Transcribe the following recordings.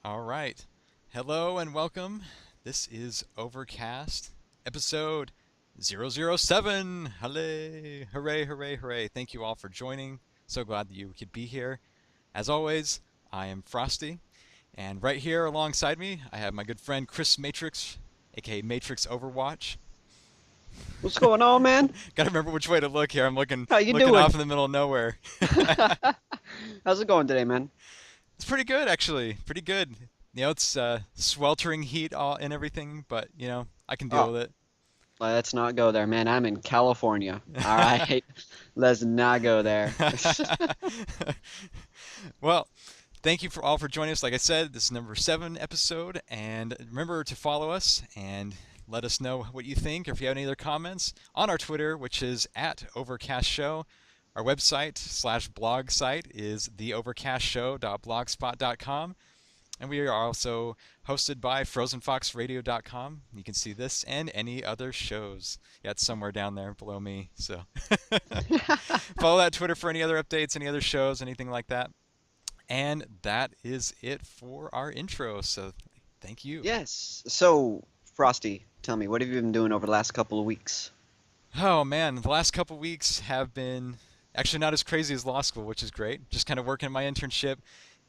All right. Hello and welcome. This is Overcast, episode 007. Hooray, hooray, hooray, hooray. Thank you all for joining. So glad that you could be here. As always, I am Frosty, and right here alongside me, I have my good friend Chris Matrix, aka Matrix Overwatch. What's going on, man? Gotta remember which way to look here. I'm looking How you looking off doing? in the middle of nowhere. How's it going today, man? It's pretty good, actually. Pretty good. It's sweltering heat all and everything, but I can deal Oh, with let's not go there, man. I'm in California. All right, let's not go there. it. Well, thank you for all for joining us. Like I said, this is number 7 episode, and remember to follow us and let us know what you think, or if you have any other comments on our Twitter, which is at Overcast Show. Our website/blog site is theovercastshow.blogspot.com. And we are also hosted by frozenfoxradio.com. You can see this and any other shows. Yeah, it's somewhere down there below me. So follow that Twitter for any other updates, any other shows, anything like that. And that is it for our intro. So thank you. Yes. So, Frosty, tell me, what have you been doing over the last couple of weeks? Oh man, the last couple weeks have been actually not as crazy as law school, which is great. Just kind of working my internship.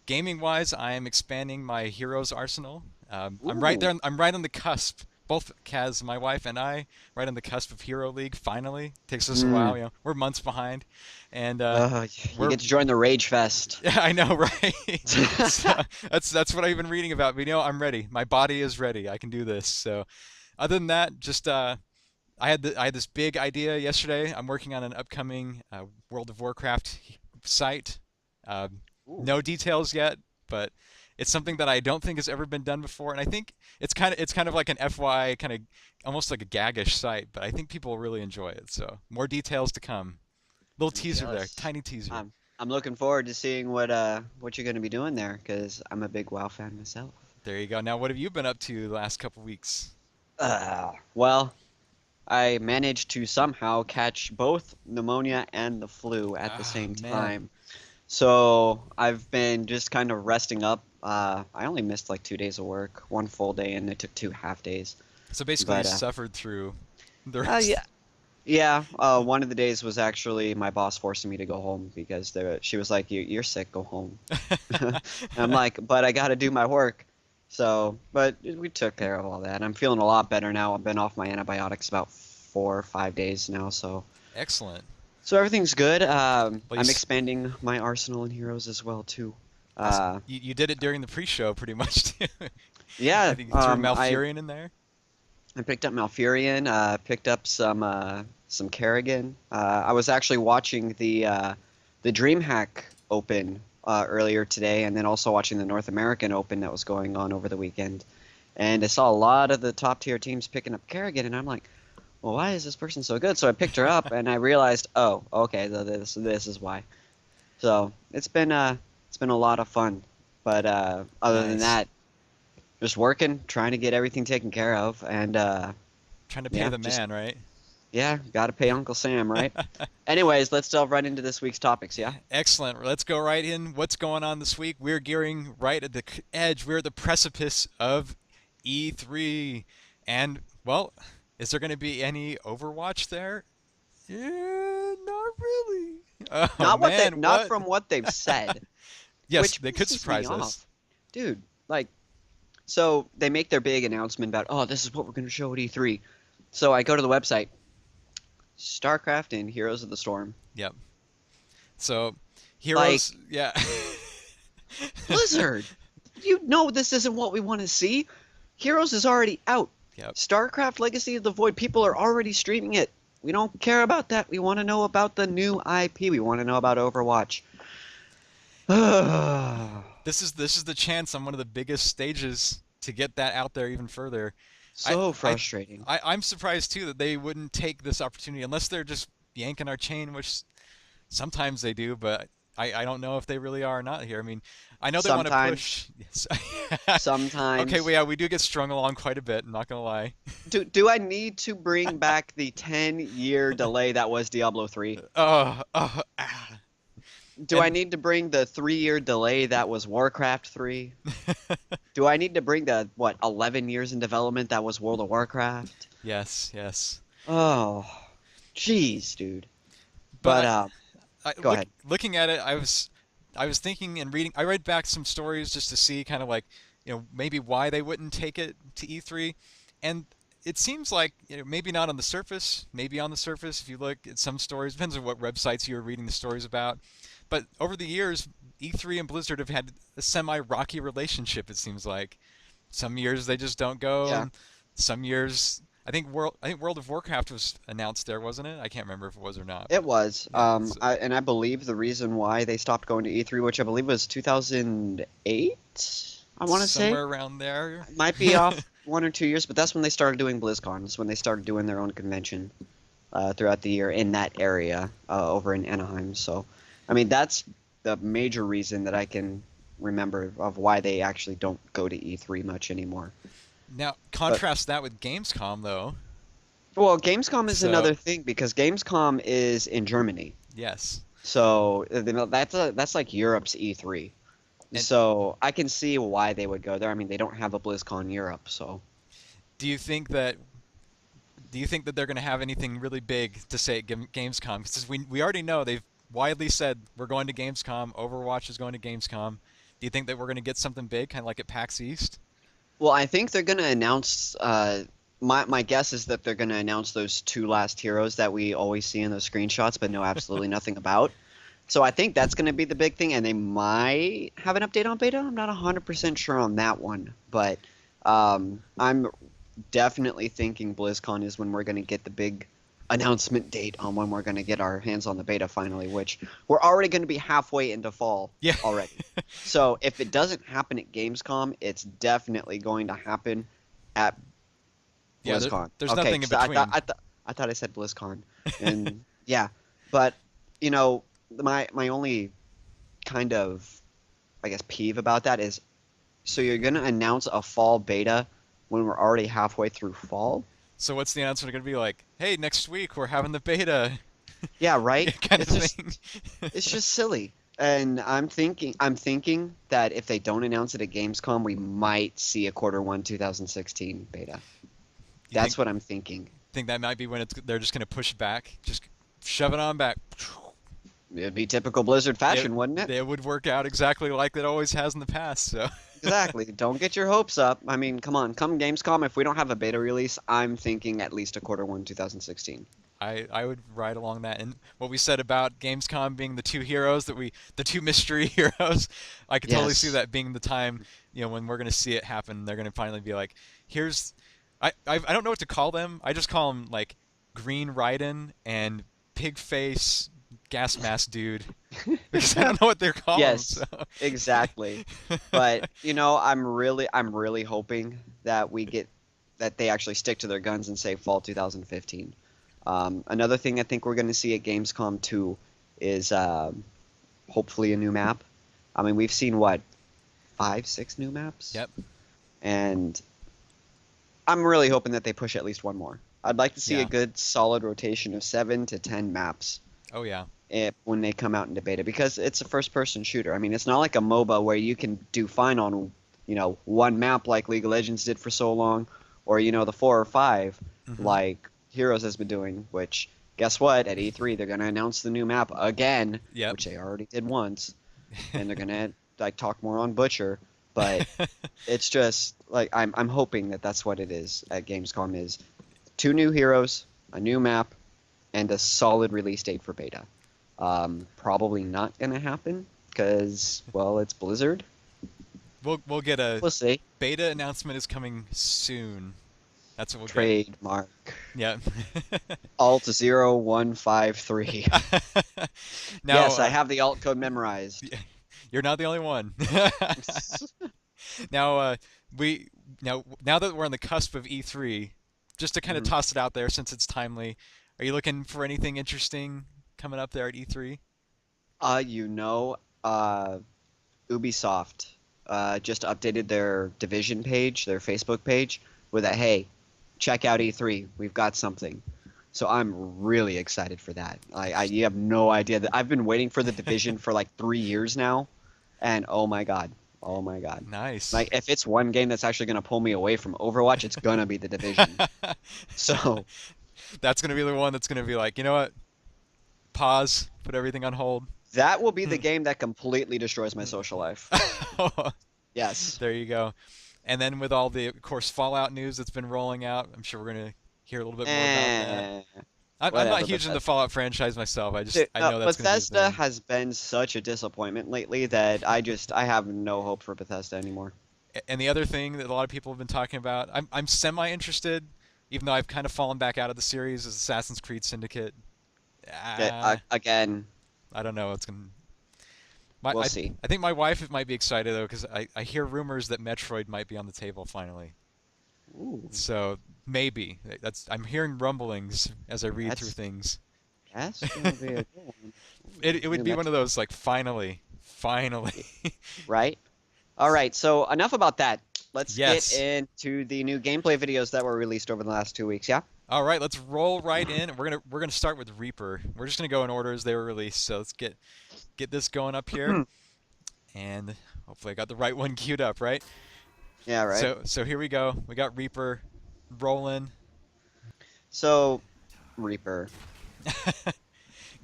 Gaming wise, I am expanding my heroes arsenal. I'm right Ooh. there. I'm right on the cusp. Both Kaz, my wife, and I, right on the cusp of Hero League. Finally, takes us a while. Mm. We're months behind, and You we're. get to join the Rage Fest. Yeah, I know, right? So that's what I've been reading about. But I'm ready. My body is ready. I can do this. So, other than that, just I had this big idea yesterday. I'm working on an upcoming World of Warcraft site. Uh, Ooh. no details yet, but it's something that I don't think has ever been done before, and I think it's kind of like an FY, kind of almost like a gaggish site, but I think people will really enjoy it. So more details to come. Little I'm teaser there, jealous. tiny teaser. I'm looking forward to seeing what you're going to be doing there, because I'm a big WoW fan myself. There you go. Now, what have you been up to the last couple weeks? Well, I managed to somehow catch both pneumonia and the flu at the Ah, same man. time. So I've been just kind of resting up. I only missed like 2 days of work, one full day, and I took 2 half days. So basically, you But suffered through the yeah, rest. yeah. One of the days was actually my boss forcing me to go home because she was like, "You're sick, go home." And I'm like, "But I got to do my work." So, but we took care of all that. I'm feeling a lot better now. I've been off my antibiotics about 4 or 5 days now, Excellent. so everything's good. Well, I'm expanding my arsenal and heroes as well too. awesome. Uh, You did it during the pre-show, pretty much too. I yeah, think you threw I Malfurion in there. picked up Malfurion, picked up some Kerrigan. I was actually watching the DreamHack Open earlier today, and then also watching the North American Open that was going on over the weekend. And I saw a lot of the top tier teams picking up Kerrigan, and I'm like, well, why is this person so good? So I picked her up, and I realized, oh, okay, this is why. So it's been a lot of fun. But other than Nice. that, just working, trying to get everything taken care of, and Trying to pay yeah, the just man, right? yeah, got to pay Uncle Sam, right? Anyways, let's delve right into this week's topics. Yeah. Excellent. Let's go right in. What's going on this week? We're gearing right at the edge. We're at the precipice of E3. And, well, is there going to be any Overwatch there? Not really. Oh, man, Not what? from what they've said, Yes, which they could pisses me surprise us. off, dude. Like, so they make their big announcement about, oh, this is what we're going to show at E3. So I go to the website, StarCraft and Heroes of the Storm. Yep. So, Like, Heroes, yeah. Blizzard, you know this isn't what we want to see. Heroes is already out. Yep. StarCraft Legacy of the Void, people are already streaming it. We don't care about that. We want to know about the new IP. We want to know about Overwatch. This is the chance on one of the biggest stages to get that out there even further. I So I frustrating. I'm surprised too that they wouldn't take this opportunity unless they're just yanking our chain, which sometimes they do, but I don't know if they really are or not here. I mean, I know they want to Sometimes, push. Yes. Okay, well, sometimes. yeah, we do get strung along quite a bit. I'm not gonna lie. Do I need to bring back the 10-year delay that was Diablo 3? Oh, oh, ah. Do I need to bring the 3-year delay that was Warcraft 3? Do I need to bring the, what, 11 years in development that was World of Warcraft? Yes, yes. Oh, jeez, dude. But But, go ahead. looking at it, I was thinking and reading. I read back some stories just to see kind of like, maybe why they wouldn't take it to E3, and it seems like, maybe not on the surface, maybe on the surface if you look at some stories, depends on what websites you're reading the stories about. But over the years, E3 and Blizzard have had a semi-rocky relationship, it seems like. Some years they just don't go, Yeah, and some years I think World of Warcraft was announced there, wasn't it? I can't remember if it was or not. it was. Yeah, so I believe the reason why they stopped going to E3, which I believe was 2008, I want to say. somewhere around there. Might be off 1 or 2 years, but that's when they started doing BlizzCon. That's when they started doing their own convention throughout the year in that area over in Anaheim. So, I mean, that's the major reason that I can remember of why they actually don't go to E3 much anymore. Now, But contrast that with Gamescom, though. well, Gamescom is So, another thing because Gamescom is in Germany. yes. So that's like Europe's E3. And So I can see why they would go there. I mean, they don't have a BlizzCon Europe, so do you think that do you think that they're going to have anything really big to say at Gamescom? Because we already know they've widely said we're going to Gamescom. Overwatch is going to Gamescom. Do you think that we're going to get something big, kind of like at PAX East? well, I think they're gonna announce. My guess is that they're gonna announce those two last heroes that we always see in those screenshots, but know absolutely nothing about. So I think that's gonna be the big thing, and they might have an update on beta. I'm not 100% sure on that one, but I'm definitely thinking BlizzCon is when we're gonna get the big announcement date on when we're gonna get our hands on the beta finally, which we're already gonna be halfway into fall Yeah. already. So if it doesn't happen at Gamescom, it's definitely going to happen at Yeah, BlizzCon. there's Okay, nothing in 'cause I thought between. I thought I said BlizzCon, and yeah, but you know, my only kind of, I guess, peeve about that is, so you're gonna announce a fall beta when we're already halfway through fall? So what's the announcement going to be like? Hey, next week we're having the beta, Yeah, right. kind of It's just thing. it's just silly. And I'm thinking that if they don't announce it at Gamescom, we might see a Q1 2016 beta. You That's what I'm thinking. think that might be when they're just going to push back, just shove it on back. It'd be typical Blizzard It fashion, wouldn't it? it would work out exactly like it always has in the past. So Exactly. Don't get your hopes up. I mean, come on, come Gamescom. If we don't have a beta release, I'm thinking at least a Q1 2016. I would ride along that. And what we said about Gamescom being the two heroes the two mystery heroes, I could totally see Yes. that being the time, when we're going to see it happen. They're going to finally be like, here's I don't know what to call them. I just call them like Green Raiden and Pig Face Gas Mask Dude because I don't know what they're called. So Yes, exactly. But I'm really hoping that that they actually stick to their guns and say fall 2015. Another thing I think we're going to see at Gamescom too is hopefully a new map. I mean, we've seen what, 5, 6 new maps, yep, and I'm really hoping that they push at least one more. I'd like to see a yeah, good solid rotation of 7 to 10 maps oh yeah, when they come out into beta because it's a first-person shooter. I mean, it's not like a MOBA where you can do fine on, one map like League of Legends did for so long, or the 4 or 5 hmm, like Heroes has been doing. Which, guess what? At E3, they're gonna announce the new map again, yep. which they already did once, and they're gonna like talk more on Butcher. But it's just like I'm hoping that that's what it is at Gamescom is 2 new heroes, a new map, and a solid release date for beta. Probably not gonna happen because, well, it's Blizzard. We'll get a We'll see. beta announcement is coming soon. That's what we'll get. Trademark. Yeah. Alt 0153. Now, Yes, I have the alt code memorized. you're not the only one. Now, we now that we're on the cusp of E3, just to kind of Mhm. toss it out there since it's timely, are you looking for anything interesting coming up there at E3? Uh, you know, uh, Ubisoft just updated their division page, their Facebook page, with a hey, check out E3. We've got something. So I'm really excited for that. You have no idea that I've been waiting for the Division for like 3 years now, and oh my God, oh my God. Nice. Like if it's one game that's actually gonna pull me away from Overwatch, it's gonna be the Division. So That's gonna be the one that's gonna be like, you know what? Pause, put everything on hold. that will be the Hmm. game that completely destroys my social life. Yes. There you go. And then with all the, of course, Fallout news that's been rolling out, I'm sure we're gonna hear a little bit more about that. Eh, I'm not whatever, huge in the Fallout franchise myself. Dude, I know that's gonna be the Bethesda thing. has been such a disappointment lately that I have no hope for Bethesda anymore. And the other thing that a lot of people have been talking about, I'm semi interested, even though I've kind of fallen back out of the series, is Assassin's Creed Syndicate. Again, I don't know. It's gonna. we'll see. I think my wife might be excited though, because I hear rumors that Metroid might be on the table finally. Ooh, So maybe I'm hearing rumblings as I read through that's things. that's gonna be a good one. It would New be one of Metroid, those like finally. right? All right, so enough about that. Let's get Yes. into the new gameplay videos that were released over the last 2 weeks. Yeah. All right, let's roll right in. We're gonna start with Reaper. We're just gonna go in order as they were released. So let's get this going up here, and hopefully I got the right one queued up, right? Yeah, right. So here we go. We got Reaper rolling. So, Reaper. I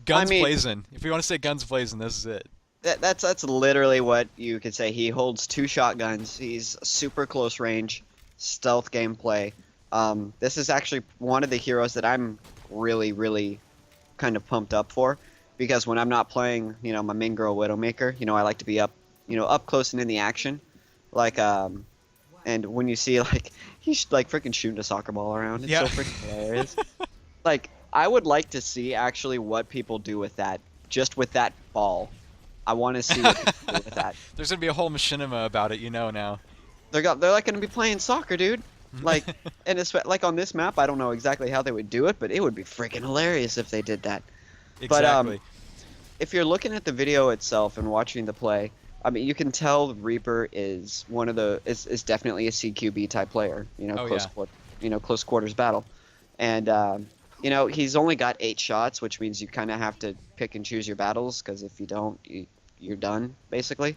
Guns mean, blazing. If we want to say guns blazing, this is it. that's literally what you could say. He holds two shotguns. He's super close range, stealth gameplay. This is actually one of the heroes that I'm really, really kind of pumped up for, because when I'm not playing, my main girl Widowmaker, I like to be up, up close and in the action, like and when you see like he's like freaking shooting a soccer ball around, it's so Yeah. freaking hilarious. Like I would like to see actually what people do with that, just with that ball. I want to see what people do with that. There's gonna be a whole machinima about it, now. They're like going to be playing soccer, dude. Like, and it's like on this map, I don't know exactly how they would do it, but it would be freaking hilarious if they did that. But Exactly. if you're looking at the video itself and watching the play, I mean, you can tell Reaper is is definitely a CQB type player. Oh Close yeah. close quarters battle, and he's only got 8 shots, which means you kind of have to pick and choose your battles, because if you don't, you're done basically.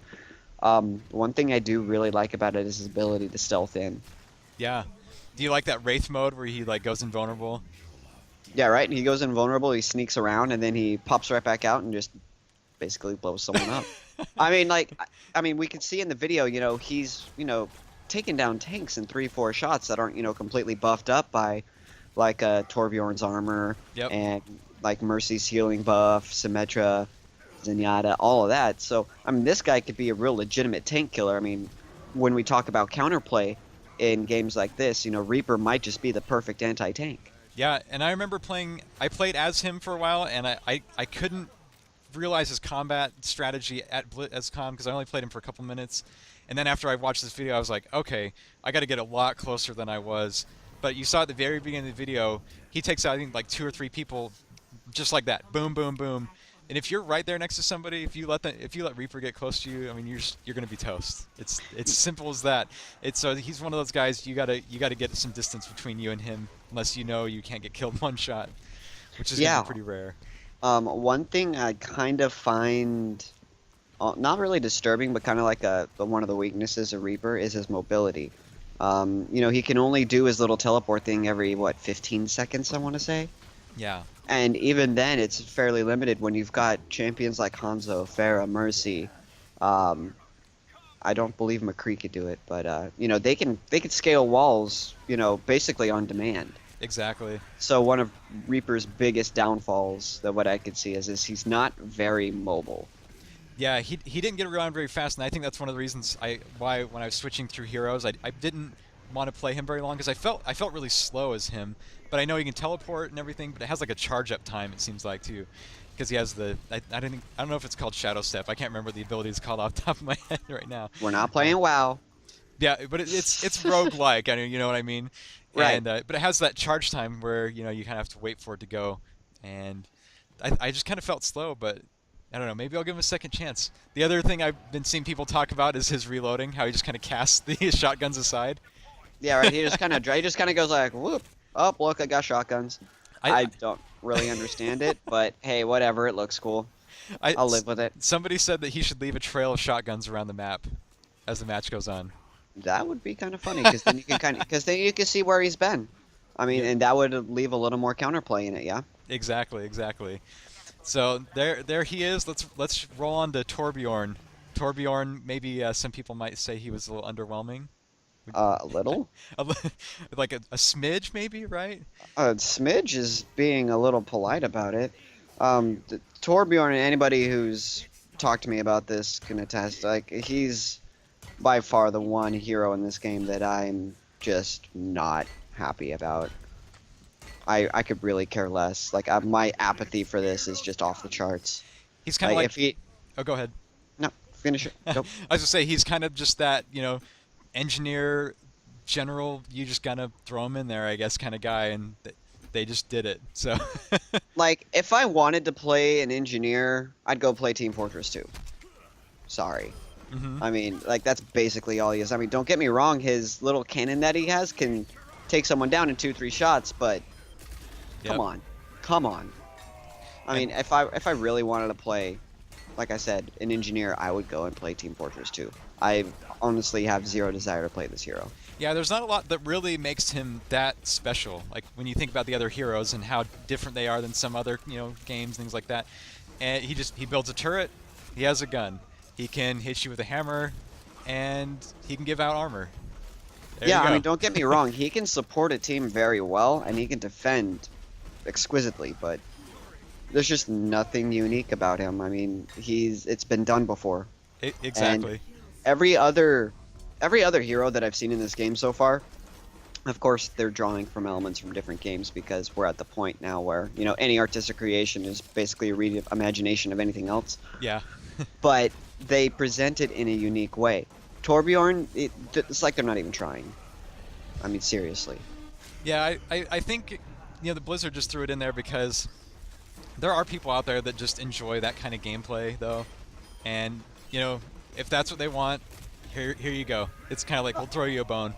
One thing I do really like about it is his ability to stealth in. Yeah. Do you like that Wraith mode where he like goes invulnerable? Yeah, right. He goes invulnerable, he sneaks around, and then he pops right back out and just basically blows someone up. I mean, we can see in the video, he's, taking down tanks in 3-4 shots that aren't, completely buffed up by, like, Torbjorn's armor Yep. and, like, Mercy's healing buff, Symmetra, Zenyatta, all of that. So, I mean, this guy could be a real legitimate tank killer. I mean, when we talk about counterplay in games like this, Reaper might just be the perfect anti-tank. Yeah, and I remember I played as him for a while, and I couldn't realize his combat strategy at BlizzCon because I only played him for a couple minutes. And then after I watched this video, I was like, okay, I got to get a lot closer than I was. But you saw at the very beginning of the video, he takes out, I think, like 2 or 3 people just like that. Boom, boom, boom. And if you're right there next to somebody, if you let Reaper get close to you, I mean, you're gonna be toast. It's simple as that. So he's one of those guys you gotta get some distance between you and him, unless you can't get killed one shot, which is gonna Yeah. be pretty rare. One thing I kind of find not really disturbing, but kind of like one of the weaknesses of Reaper is his mobility. He can only do his little teleport thing every 15 seconds, I want to say. Yeah. And even then, it's fairly limited when you've got champions like Hanzo, Pharah, Mercy. I don't believe McCree could do it, but they can scale walls, basically on demand. Exactly. So one of Reaper's biggest downfalls, that what I could see, is he's not very mobile. Yeah, he didn't get around very fast, and I think that's one of the reasons why when I was switching through heroes, I didn't want to play him very long because I felt really slow as him. But I know he can teleport and everything, but it has like a charge up time, it seems like, too, because he has I don't know if it's called Shadow Step. I can't remember what the ability is called off the top of my head right now. We're not playing WoW. Yeah, but it's roguelike. I mean, you know what I mean. Right. And but it has that charge time where you kind of have to wait for it to go, and I just kind of felt slow, but I don't know. Maybe I'll give him a second chance. The other thing I've been seeing people talk about is his reloading, how he just kind of casts the shotguns aside. Yeah, right. He just kind of goes like, whoop. Oh, look, I got shotguns. I don't really understand it, but hey, whatever. It looks cool. I I'll live with it. somebody said that he should leave a trail of shotguns around the map as the match goes on. That would be kind of funny because then you can see where he's been. I mean, Yep. and that would leave a little more counterplay in it, yeah. Exactly, exactly. So there he is. Let's roll on to Torbjorn. Torbjorn, maybe some people might say he was a little underwhelming. A little. Like a smidge, maybe, right? Smidge is being a little polite about it. Torbjorn and anybody who's talked to me about this can attest. Like he's by far the one hero in this game that I'm just not happy about. I could really care less. Like my apathy for this is just off the charts. He's kind of like. if he Oh, go ahead. no finish it. Nope. I was gonna say he's kind of just that, engineer general. You just gotta throw him in there, I guess, kind of guy, and they just did it. So. Like if I wanted to play an engineer, I'd go play Team Fortress 2. Sorry. Hmm. I mean, like that's basically all he is. I mean, don't get me wrong, his little cannon that he has can take someone down in 2-3 shots, but Yep. come on. I mean, if I really wanted to play, like I said, an engineer, I would go and play Team Fortress 2. I honestly have zero desire to play this hero. Yeah, there's not a lot that really makes him that special. Like when you think about the other heroes and how different they are than some other, games, things like that. And he builds a turret, he has a gun. He can hit you with a hammer, and he can give out armor. There Yeah, you go. I mean, don't get me wrong, he can support a team very well, and he can defend exquisitely, but there's just nothing unique about him. I mean, it's been done before. Exactly. Every other hero that I've seen in this game so far, of course, they're drawing from elements from different games because we're at the point now where, any artistic creation is basically a reimagination of anything else. Yeah. But they present it in a unique way. Torbjorn, it's like they're not even trying. I mean, seriously. Yeah, I think, the Blizzard just threw it in there because there are people out there that just enjoy that kind of gameplay, though. And, if that's what they want, here you go. It's kind of like, we'll throw you a bone.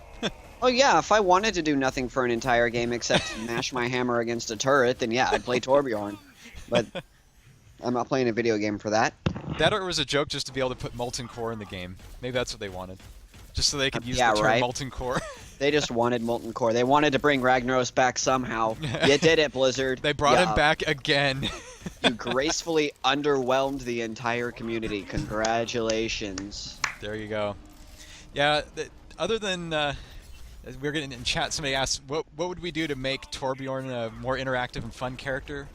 Oh yeah, if I wanted to do nothing for an entire game except smash my hammer against a turret, then yeah, I'd play Torbjorn. But I'm not playing a video game for that. That or it was a joke just to be able to put Molten Core in the game. Maybe that's what they wanted. Just so they could use Yeah, the term right. Molten Core. They just wanted Molten Core. They wanted to bring Ragnaros back somehow. You did it, Blizzard. They brought Yeah, him back again. You gracefully underwhelmed the entire community. Congratulations. There you go. Yeah, other than we're getting in chat, somebody asked, what would we do to make Torbjorn a more interactive and fun character?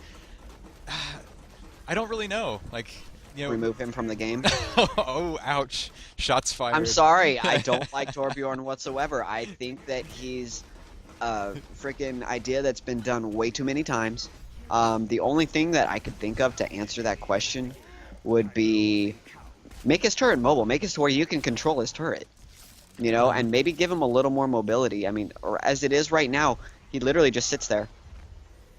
I don't really know. Like, Remove him from the game. oh, ouch! Shots fired. I'm sorry, I don't like Torbjorn whatsoever. I think that he's a freaking idea that's been done way too many times. The only thing that I could think of to answer that question would be make his turret mobile. Make it to where you can control his turret. And maybe give him a little more mobility. I mean, or as it is right now, he literally just sits there.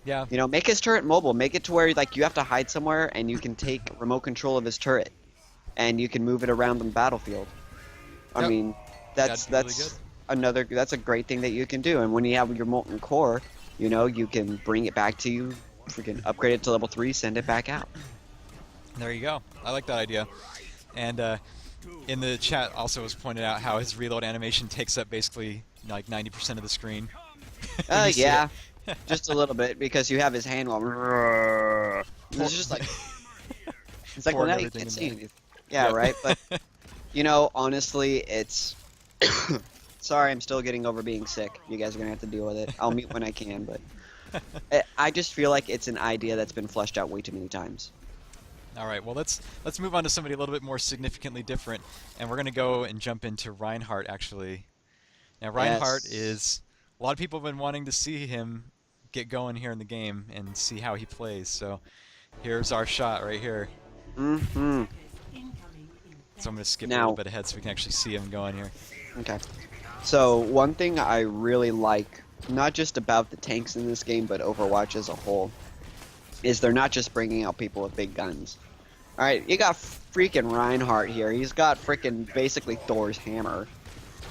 Yeah. Make his turret mobile. Make it to where like you have to hide somewhere and you can take remote control of his turret, and you can move it around the battlefield. I Yep. mean, that's That'd be really good. that's a great thing that you can do. And when you have your molten core, you can bring it back to you, freaking upgrade it to level 3, send it back out. There you go. I like that idea. And in the chat also was pointed out how his reload animation takes up basically like 90% of the screen. When you see Yeah, it. just a little bit because you have his hand while. It's just like it's like, well, Pouring now you everything can't in see there. anything. Yeah, Yep. right. But honestly, it's. Sorry, I'm still getting over being sick. You guys are gonna have to deal with it. I'll mute when I can, but I just feel like it's an idea that's been fleshed out way too many times. All right, well let's move on to somebody a little bit more significantly different, and we're gonna go and jump into Reinhardt actually. Now Reinhardt Yes. is a lot of people have been wanting to see him get going here in the game and see how he plays. So here's our shot right here. Mm-hmm. So I'm gonna skip a Now- little bit ahead so we can actually see him going here. Okay. So one thing I really like, not just about the tanks in this game, but Overwatch as a whole, is they're not just bringing out people with big guns. All right, you got freaking Reinhardt here. He's got freaking basically Thor's hammer.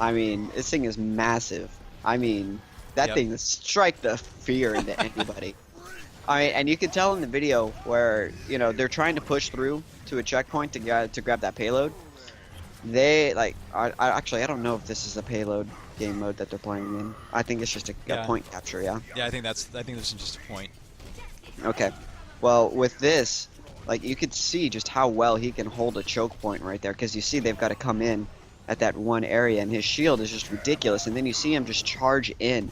I mean, this thing is massive. I mean, that Yep. thing strike the fear into anybody. And you can tell in the video where they're trying to push through to a checkpoint to grab that payload. They like I don't know if this is a payload game mode that they're playing in. I think it's just a point capture. Yeah. Yeah, I think this is just a point. Okay. Well, with this, like you could see just how well he can hold a choke point right there, because you see they've got to come in at that one area, and his shield is just ridiculous. And then you see him just charge in,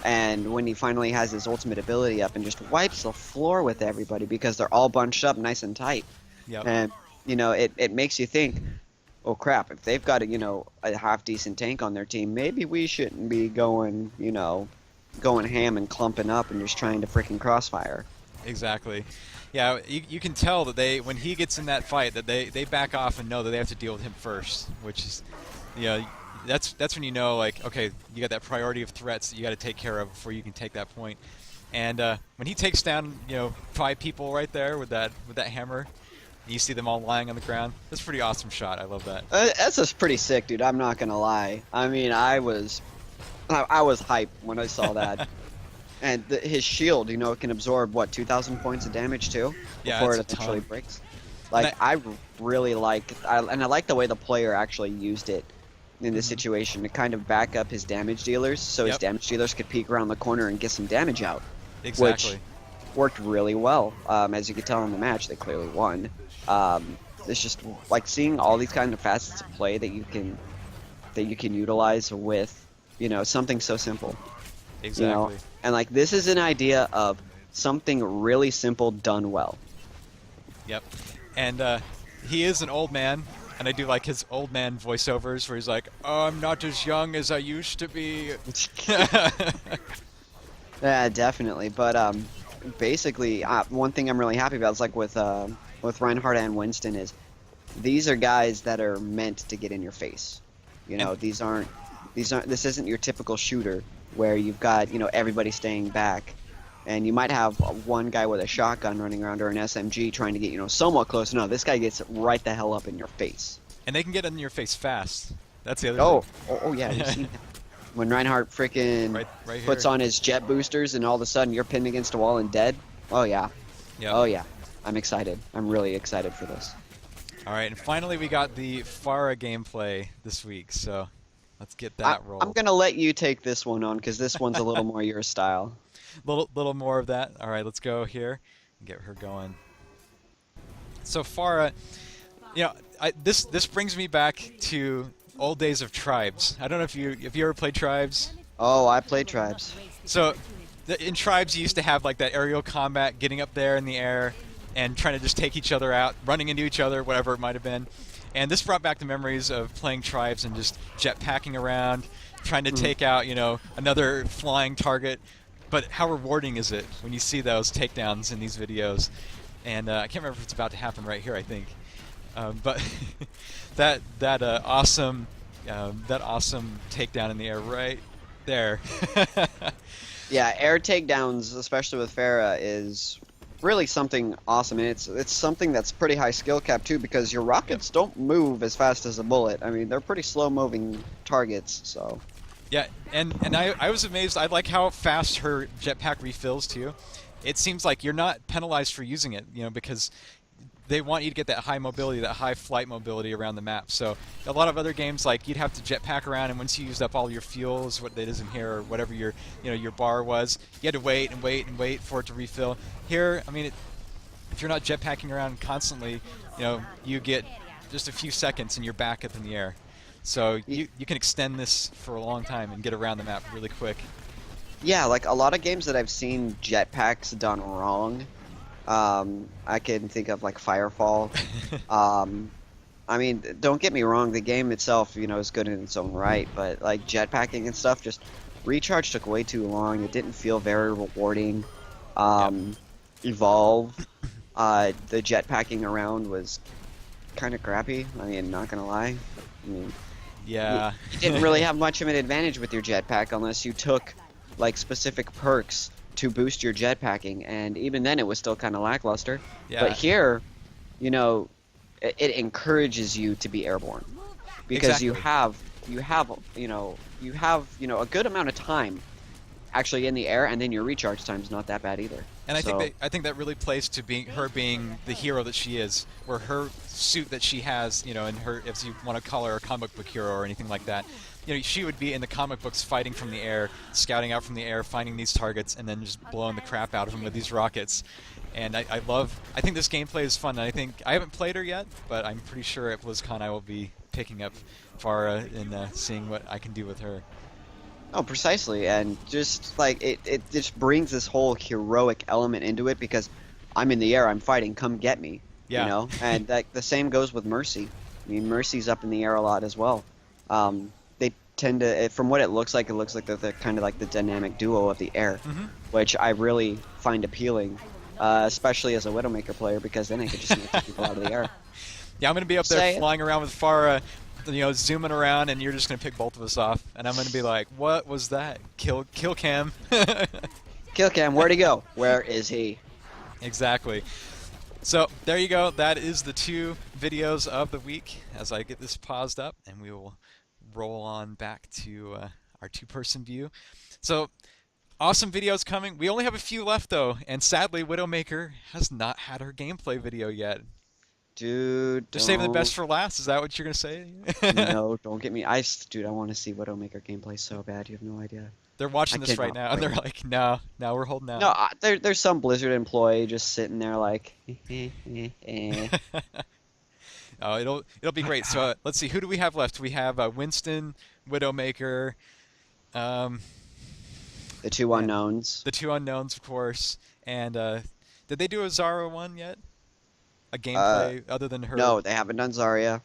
and when he finally has his ultimate ability up and just wipes the floor with everybody because they're all bunched up nice and tight. Yep. And it makes you think, oh crap, if they've got a half decent tank on their team, maybe we shouldn't be going ham and clumping up and just trying to freaking crossfire. Exactly. Yeah, you can tell that when he gets in that fight, that they back off and know that they have to deal with him first, which is, that's when you know, like, okay, you got that priority of threats that you got to take care of before you can take that point. And when he takes down 5 people right there with that hammer, you see them all lying on the ground. That's a pretty awesome shot. I love that. That's just pretty sick, dude. I'm not gonna lie. I mean, I was hyped when I saw that. And his shield, it can absorb what 2,000 points of damage too before it actually breaks. Like I really like, I like the way the player actually used it in this situation to kind of back up his damage dealers, so his damage dealers could peek around the corner and get some damage out. Exactly. Which worked really well. As you could tell in the match, they clearly won. It's just like seeing all these kind of facets of play that you can utilize with something so simple. Exactly. And like this is an idea of something really simple done well. Yep. And he is an old man, and I do like his old man voiceovers where he's like, "Oh, I'm not as young as I used to be." Yeah, definitely. But basically, one thing I'm really happy about is like with Reinhardt and Winston is these are guys that are meant to get in your face. This isn't your typical shooter where you've got everybody staying back, and you might have one guy with a shotgun running around or an SMG trying to get somewhat close. No, this guy gets right the hell up in your face. And they can get in your face fast. That's the other thing. Oh yeah, you've seen that. When Reinhardt freaking right puts on his jet boosters and all of a sudden you're pinned against a wall and dead. Oh yeah. Yep. Oh yeah. I'm excited. I'm really excited for this. All right, and finally we got the Pharah gameplay this week, so let's get that rolled. I'm gonna let you take this one on because this one's a little more your style. Little more of that. All right, let's go here and get her going. So Pharah, this brings me back to old days of Tribes. I don't know if you ever played Tribes. Oh, I played Tribes. So in Tribes you used to have like that aerial combat, getting up there in the air and trying to just take each other out, running into each other, whatever it might have been. And this brought back the memories of playing Tribes and just jetpacking around, trying to take out, another flying target. But how rewarding is it when you see those takedowns in these videos? And I can't remember if it's about to happen right here, I think. But that awesome takedown in the air right there. Yeah, air takedowns, especially with Pharah, is really something awesome, and it's something that's pretty high skill cap too, because your rockets don't move as fast as a bullet. I mean, they're pretty slow moving targets, so. Yeah, and I was amazed. I like how fast her jetpack refills too. It seems like you're not penalized for using it, because they want you to get that high mobility, that high flight mobility around the map. So a lot of other games, like you'd have to jetpack around, and once you used up all your fuels, what that is in here, or whatever your bar was, you had to wait and wait and wait for it to refill. Here, I mean, if you're not jetpacking around constantly, you get just a few seconds and you're back up in the air. So you can extend this for a long time and get around the map really quick. Yeah, like a lot of games that I've seen jetpacks done wrong. I can think of like Firefall. I mean, don't get me wrong, the game itself, is good in its own right, but like jetpacking and stuff, just recharge took way too long. It didn't feel very rewarding. Evolve, the jetpacking around was kind of crappy. I mean, not gonna lie. I mean, yeah, you didn't really have much of an advantage with your jetpack unless you took like specific perks to boost your jetpacking, and even then it was still kind of lackluster. Yeah. But here, it encourages you to be airborne because Exactly. you have a good amount of time actually in the air, and then your recharge time's not that bad either. And So I think that really plays to being the hero that she is, where her suit that she has, and her, if you want to call her a comic book hero or anything like that, she would be in the comic books fighting from the air, scouting out from the air, finding these targets, and then just blowing the crap out of them with these rockets. And I think this gameplay is fun. And I haven't played her yet, but I'm pretty sure at BlizzCon I will be picking up Farah and seeing what I can do with her. oh, precisely, and just like it just brings this whole heroic element into it because I'm in the air, I'm fighting, come get me, Yeah. and like the same goes with Mercy. I mean, Mercy's up in the air a lot as well. They tend to, from what it looks like they're kind of like the dynamic duo of the air, Hmm. which I really find appealing, especially as a Widowmaker player because then I could just knock people out of the air. Yeah, I'm gonna be up there Say it. flying around with Farah, zooming around, and you're just gonna pick both of us off, and I'm gonna be like, "What was that? Kill Cam." Kill Cam, where'd he go? Where is he? Exactly. So there you go. That is the 2 videos of the week. As I get this paused up, and we will roll on back to our 2-person view. So awesome videos coming. We only have a few left though, and sadly, Widowmaker has not had her gameplay video yet. Dude, They're saving the don't. best for last. Is that what you're gonna say? No, don't get me. Dude, I want to see Widowmaker gameplay so bad. You have no idea. They're watching I this right cannot now, and they're wait. like, "No, no, we're holding out." No, there's some Blizzard employee just sitting there like, Oh, it'll be great. So let's see, who do we have left? We have Winston, Widowmaker, um, the two and unknowns. the 2 unknowns, of course. And did they do a Zara one yet? A Uh, gameplay other than her? no, they haven't done Zarya.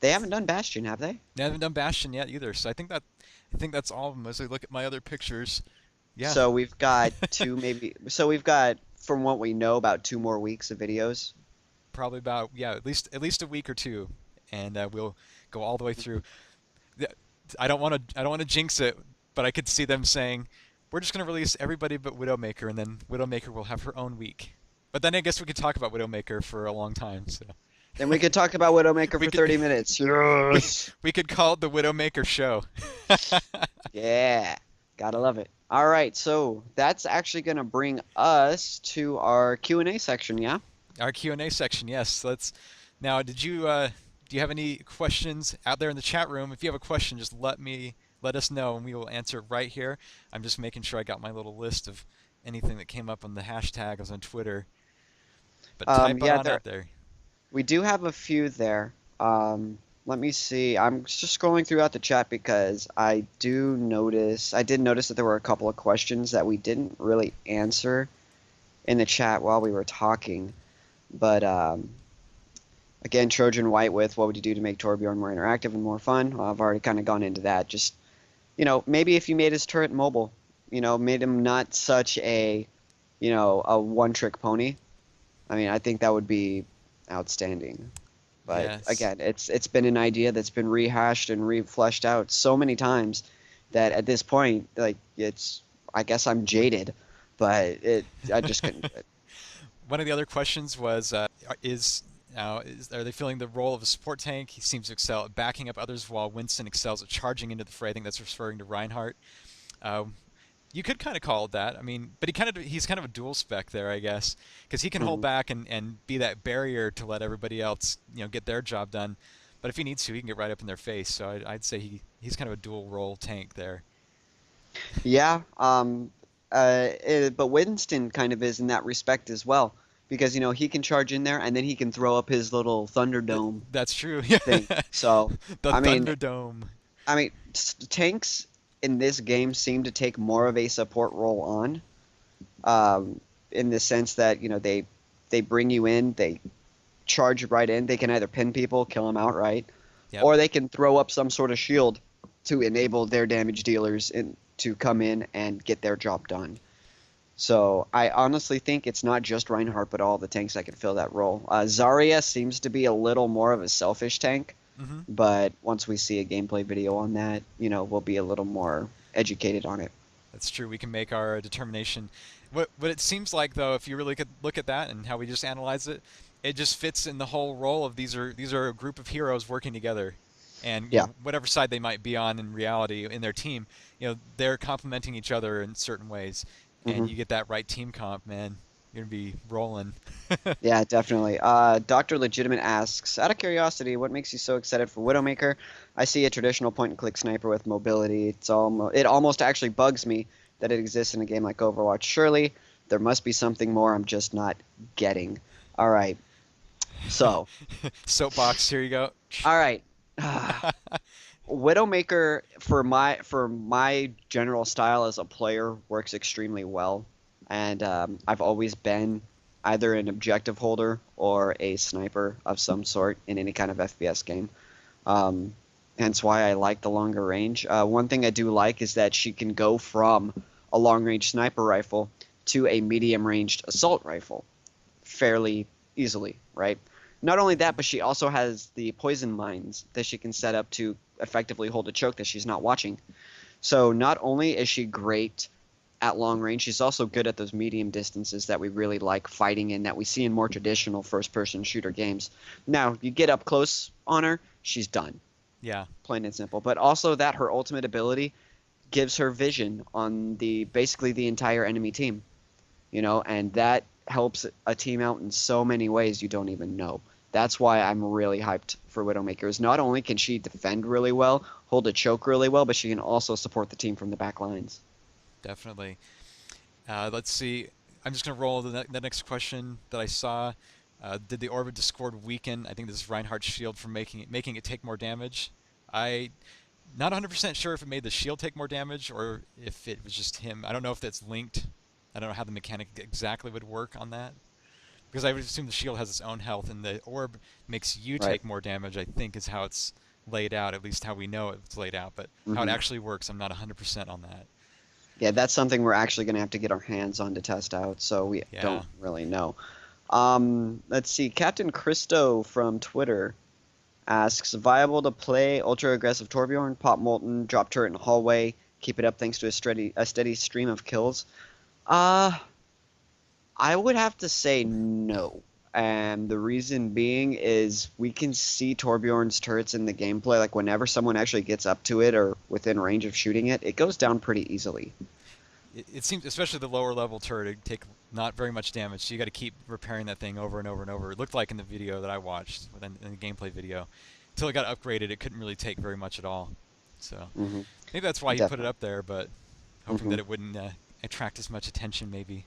They haven't done Bastion, have they? They haven't done Bastion yet either. So I think that's all of them. As I look at my other pictures, yeah, So we've got two, maybe. So we've got, from what we know, about 2 more weeks of videos. probably about at least a week or 2, and we'll go all the way through. The- I don't want to jinx it, but I could see them saying, "We're just going to release everybody but Widowmaker, and then Widowmaker will have her own week." But then I guess we could talk about Widowmaker for a long time. So Then we could talk about Widowmaker we for could 30 minutes. Yes. we could call it the Widowmaker show. Yeah, gotta love it. All right, so that's actually gonna bring us to our Q&A section, yeah? Our Q&A section, yes. Let's now. Do you have any questions out there in the chat room? If you have a question, just let us know, and we will answer it right here. I'm just making sure I got my little list of anything that came up on the hashtags on Twitter. But type it Yeah, on out there. we do have a few there. Let me see. I'm just scrolling throughout the chat because I did notice that there were a couple of questions that we didn't really answer in the chat while we were talking. But again, Trojan White with what would you do to make Torbjorn more interactive and more fun? Well, I've already kind of gone into that. Just, maybe if you made his turret mobile, made him not such a, a one-trick pony. I mean, I think that would be outstanding. But Yes. again, it's been an idea that's been rehashed and fleshed out so many times that at this point, like I guess I'm jaded, but I just couldn't do it. One of the other questions was, are they feeling the role of a support tank? He seems to excel at backing up others, while Winston excels at charging into the fray. I think that's referring to Reinhardt. You could kind of call it that. I mean, but he's kind of a dual spec there, I guess, because he can hold Mhm. back and be that barrier to let everybody else, get their job done. But if he needs to, he can get right up in their face. So I'd say he's kind of a dual role tank there. Yeah, but Winston kind of is in that respect as well, because he can charge in there and then he can throw up his little Thunderdome That's true. thing. So The I mean, Thunderdome. tanks in this game seem to take more of a support role on, in the sense that they bring you in, they charge right in, they can either pin people, kill them outright, Yep. or they can throw up some sort of shield to enable their damage dealers to come in and get their job done. So I honestly think it's not just Reinhardt, but all the tanks that can fill that role. Zarya seems to be a little more of a selfish tank, Hmm. but once we see a gameplay video on that, we'll be a little more educated on it. That's true. We can make our determination. What it seems like, though, if you really could look at that and how we just analyze it, it just fits in the whole role of these are a group of heroes working together. and Yeah. whatever side they might be on in reality in their team, they're complementing each other in certain ways, and Hmm. you get that right team comp, man, you're gonna be rolling. Yeah, definitely. Dr. Legitimate asks, out of curiosity, what makes you so excited for Widowmaker? I see a traditional point-and-click sniper with mobility. It almost actually bugs me that it exists in a game like Overwatch. Surely there must be something more I'm just not getting. All right. So, Soapbox, here you go. all right. Widowmaker for my general style as a player works extremely well, and I've always been either an objective holder or a sniper of some sort in any kind of FPS game. Um, Hence why I like the longer range. One thing I do like is that she can go from a long range sniper rifle to a medium ranged assault rifle fairly easily, right? Not only that, but she also has the poison mines that she can set up to effectively hold a choke that she's not watching. So not only is she great at long range, she's also good at those medium distances that we really like fighting in, that we see in more traditional first person shooter games. Now, you get up close on her, she's done. Yeah. Plain and simple. But also that her ultimate ability gives her vision on the basically the entire enemy team, and that helps a team out in so many ways you don't even know. That's why I'm really hyped for Widowmaker. Is not only can she defend really well, hold a choke really well, but she can also support the team from the back lines. Definitely. Let's see. I'm just going to roll the next question that I saw. Did the Orbit Discord weaken? I think this is Reinhardt's shield for making it take more damage. I not 100% sure if it made the shield take more damage or if it was just him. I don't know if that's linked. I don't know how the mechanic exactly would work on that. Because I would assume the shield has its own health, and the orb makes you Right. take more damage, I think is how it's laid out, at least how we know it's laid out. But how it Hmm. actually works, I'm not 100% on that. Yeah, that's something we're actually going to have to get our hands on to test out, so we Yeah. don't really know. Let's see. Captain Christo from Twitter asks, viable to play ultra aggressive Torbjorn, pop Molten, drop turret in the hallway, keep it up thanks to a steady stream of kills? Uh, I would have to say no. And the reason being is we can see Torbjorn's turrets in the gameplay. Like whenever someone actually gets up to it or within range of shooting it, it goes down pretty easily. It seems, especially the lower level turret, it take not very much damage, so you got to keep repairing that thing over and over and over. It looked like in the video that I watched, in the gameplay video, until it got upgraded, it couldn't really take very much at all. So Hmm. maybe that's why he put it Definitely. up there, but hoping Hmm. that it wouldn't attract as much attention, maybe.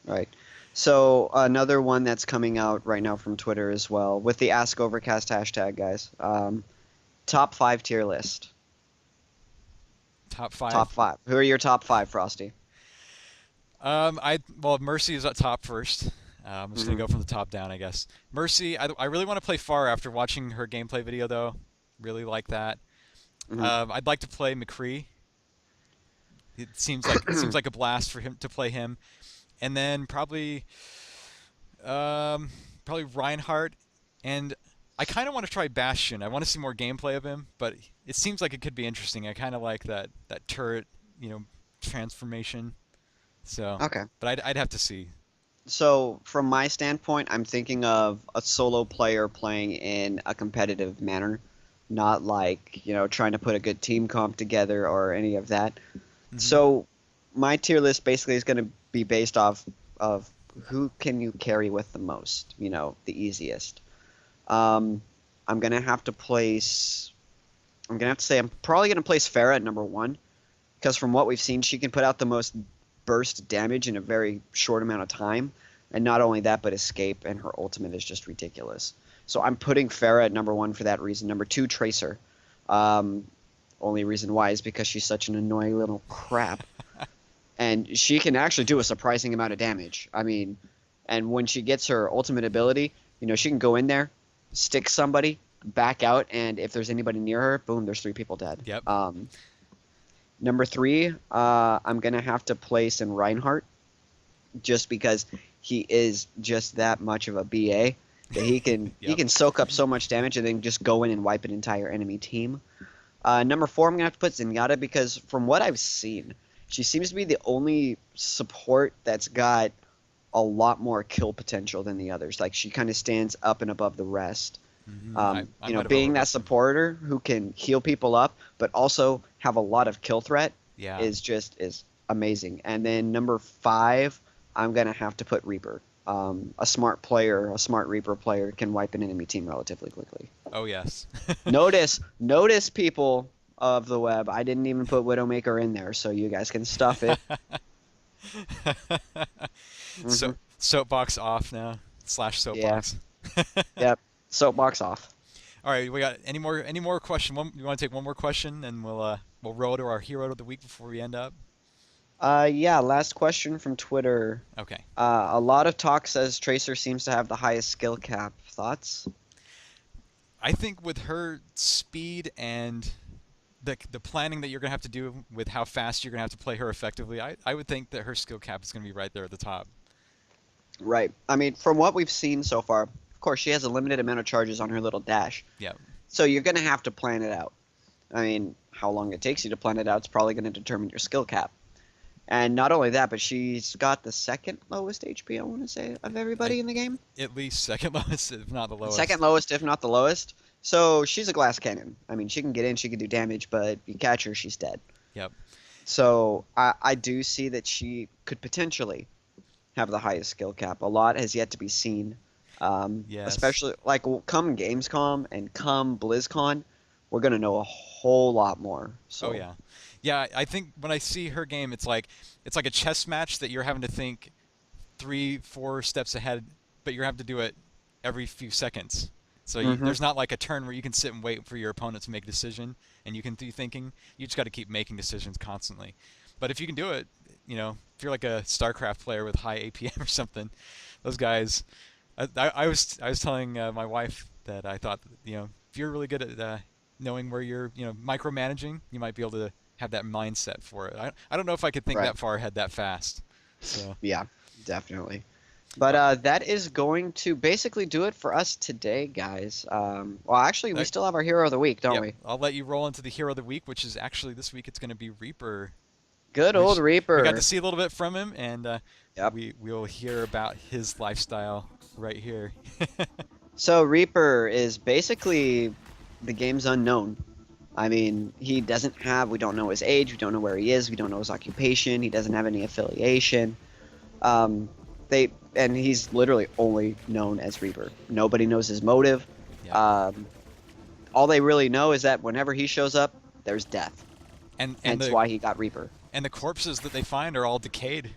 Right. So another one that's coming out right now from Twitter as well with the Ask Overcast hashtag, guys. Top five tier list. Top five. Top five. Who are your top five, Frosty? Well, Mercy is at top first. I'm just gonna Hmm. go from the top down, I guess. Mercy, I really want to play Far after watching her gameplay video, though. Really like that. Hmm. I'd like to play McCree. It seems like a blast for him to play him, and then probably Reinhardt, and I kind of want to try Bastion. I want to see more gameplay of him, but it seems like it could be interesting. I kind of like that turret, transformation. So, Okay. but I'd have to see. So, from my standpoint, I'm thinking of a solo player playing in a competitive manner, not like, trying to put a good team comp together or any of that. Hmm. So, my tier list basically is going to be based off of who can you carry with the most, the easiest. Um, I'm going to have to place, I'm going to have to say, I'm probably going to place Farah at number one because from what we've seen, she can put out the most burst damage in a very short amount of time. And not only that, but escape, and her ultimate is just ridiculous. So I'm putting Farah at number one for that reason. Number two, Tracer. Um, Only reason why is because she's such an annoying little crap. And she can actually do a surprising amount of damage. I mean, and when she gets her ultimate ability, she can go in there, stick somebody, back out, and if there's anybody near her, boom, there's three people dead. Yep. Number three, I'm gonna have to place in Reinhardt, just because he is just that much of a BA that he can he Yep. can soak up so much damage and then just go in and wipe an entire enemy team. Number four, I'm gonna have to put Zenyatta because from what I've seen, she seems to be the only support that's got a lot more kill potential than the others. Like she kind of stands up and above the rest. I might have Being that overlooked him. supporter who can heal people up, but also have a lot of kill threat Yeah. is amazing. And then number 5, I'm gonna have to put Reaper. A smart player, a smart Reaper player can wipe an enemy team relatively quickly. Oh yes. Notice people of the web. I didn't even put Widowmaker in there, so you guys can stuff it. So Hmm. soapbox off now. Slash Yeah. soapbox. Yep. Soapbox off. All right, we got any more question? You want to take one more question, and we'll roll to our hero of the week before we end up. Yeah. Last question from Twitter. Okay. A lot of talk says Tracer seems to have the highest skill cap. Thoughts? I think with her speed and the planning that you're gonna have to do with how fast you're gonna have to play her effectively, I would think that her skill cap is gonna be right there at the top. Right. I mean, from what we've seen so far, of course, she has a limited amount of charges on her little dash. Yeah. So you're going to have to plan it out. I mean, how long it takes you to plan it out is probably going to determine your skill cap. And not only that, but she's got the second lowest HP, I want to say, of I everybody in the game. At least second lowest, if not the Second lowest. lowest, if not the lowest. So she's a glass cannon. I mean, she can get in, she can do damage, but you catch her, she's dead. Yep. So I do see that she could potentially have the highest skill cap. A lot has yet to be seen. Yes. Especially like come Gamescom and come BlizzCon, we're gonna know a whole lot more. Oh So yeah. Yeah, I think when I see her game, it's like a chess match that you're having to think 3, 4 steps ahead, but you're having to do it every few seconds. So hmm there's not like a turn where you can sit and wait for your opponent to make a decision and you can be thinking. You just got to keep making decisions constantly. But if you can do it, if you're like a StarCraft player with high APM or something, those guys. I was telling my wife that I thought if you're really good at knowing where you're micromanaging, you might be able to have that mindset for it. I don't know if I could think right, that far ahead that fast. So. yeah, definitely. But that is going to basically do it for us today, guys. Well, actually, we That, still have our hero of the week, don't yep, we? I'll let you roll into the hero of the week, which is actually this week it's going to be Reaper. Good We old sh- we got to Reaper. see a little bit from him, and Yep. we'll hear about his lifestyle right here. So Reaper is basically the game's unknown. I mean, we don't know his age, we don't know where he is, we don't know his occupation, he doesn't have any affiliation. Um, and he's literally only known as Reaper. Nobody knows his motive. Yep. Um, all they really know is that whenever he shows up, there's death. And Hence the why he got Reaper. and the corpses that they find are all decayed.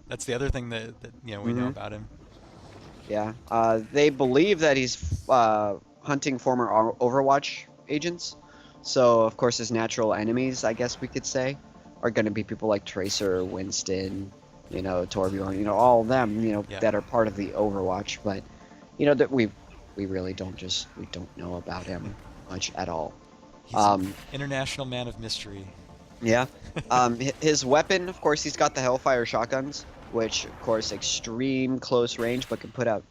That's the other thing that we know Hmm. about him. Yeah. They believe that he's hunting former Overwatch agents. So, of course, his natural enemies, I guess we could say, are going to be people like Tracer, Winston, Torbjorn, all of them, Yeah. that are part of the Overwatch. But, that we really we don't know about him much at all. He's an Um, international man of mystery. yeah. His weapon, of course, he's got the Hellfire shotguns, which, of course, extreme close range, but can put out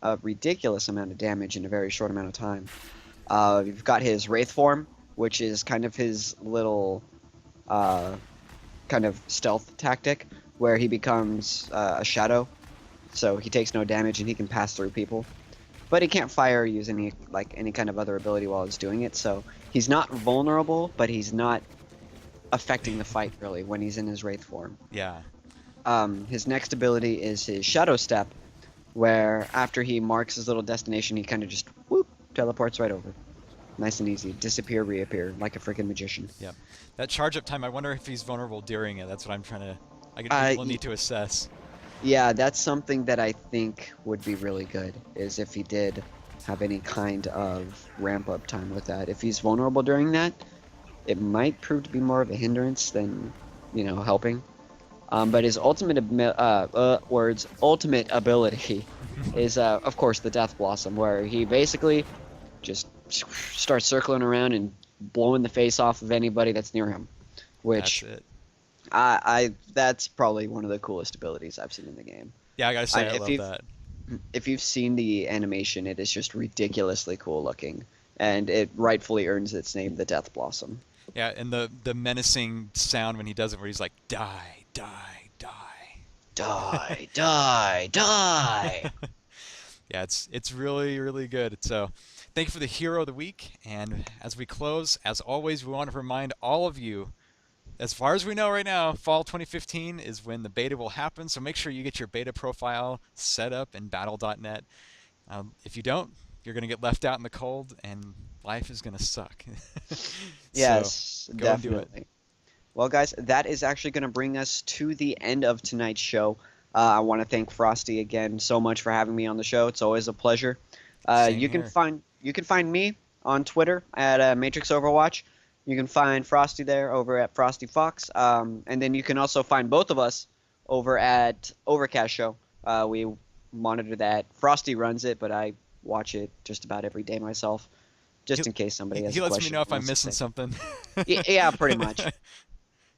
a ridiculous amount of damage in a very short amount of time. You've got his Wraith form, which is kind of his little uh, kind of stealth tactic, where he becomes a shadow, so he takes no damage and he can pass through people. But he can't fire or use any kind of other ability while he's doing it, so he's not vulnerable, but he's not affecting the fight really when he's in his Wraith form. Yeah. His next ability is his Shadow Step, where after he marks his little destination, he kind of just whoop teleports right over. Nice and easy. Disappear, reappear, like a freaking magician. Yep. That charge up time, I wonder if he's vulnerable during it. That's what I'm trying to. We'll Y- need to assess. yeah, that's something that I think would be really good, is if he did have any kind of ramp up time with that. If he's vulnerable during that, it might prove to be more of a hindrance than, helping. But his ultimate ability is, of course, the Death Blossom, where he basically just starts circling around and blowing the face off of anybody that's near him. That's Which it. that's probably one of the coolest abilities I've seen in the game. Yeah, I gotta say, I If love you've that. if you've seen the animation, it is just ridiculously cool looking, and it rightfully earns its name, the Death Blossom. Yeah, and the menacing sound when he does it, where he's like, die, die, die. Die, die, die. Yeah, it's really really good. So, thank you for the hero of the week. And as we close, as always, we want to remind all of you, as far as we know right now, fall 2015 is when the beta will happen. So make sure you get your beta profile set up in battle.net. If you don't, you're going to get left out in the cold, and life is going to suck. So Yes, go and do it. definitely. Well, guys, that is actually going to bring us to the end of tonight's show. I want to thank Frosty again so much for having me on the show. It's always a pleasure. Same here. You can find me on Twitter at Matrix Overwatch. You can find Frosty there over at Frosty Fox, and then you can also find both of us over at Overcast Show. We monitor that. Frosty runs it, but I watch it just about every day myself, He, just in case somebody has he a lets me question know he if I'm wants to missing say. something. Yeah, pretty much.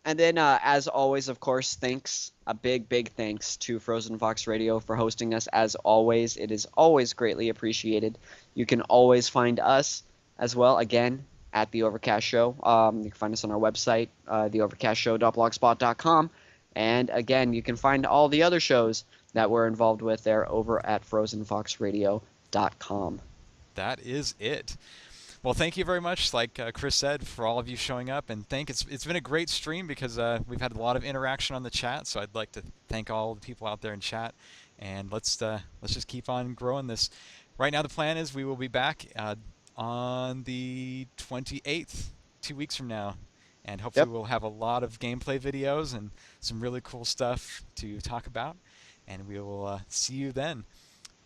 And then, as always, of course, thanks, a big, big thanks to Frozen Fox Radio for hosting us. As always, it is always greatly appreciated. You can always find us as well, again, at The Overcast Show. You can find us on our website, theovercastshow.blogspot.com. And again, you can find all the other shows that we're involved with there over at frozenfoxradio.com. That is it. Well, thank you very much, like Chris said, for all of you showing up, and it's been a great stream because we've had a lot of interaction on the chat. So I'd like to thank all the people out there in chat, and let's just keep on growing this. Right now, the plan is we will be back on the 28th, 2 weeks from now, and hopefully Yep. we'll have a lot of gameplay videos and some really cool stuff to talk about, and we will see you then.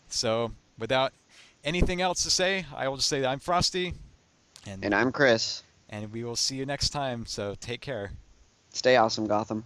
So without anything else to say, I will just say that I'm Frosty, and And I'm Chris. and we will see you next time. So take care. Stay awesome, Gotham.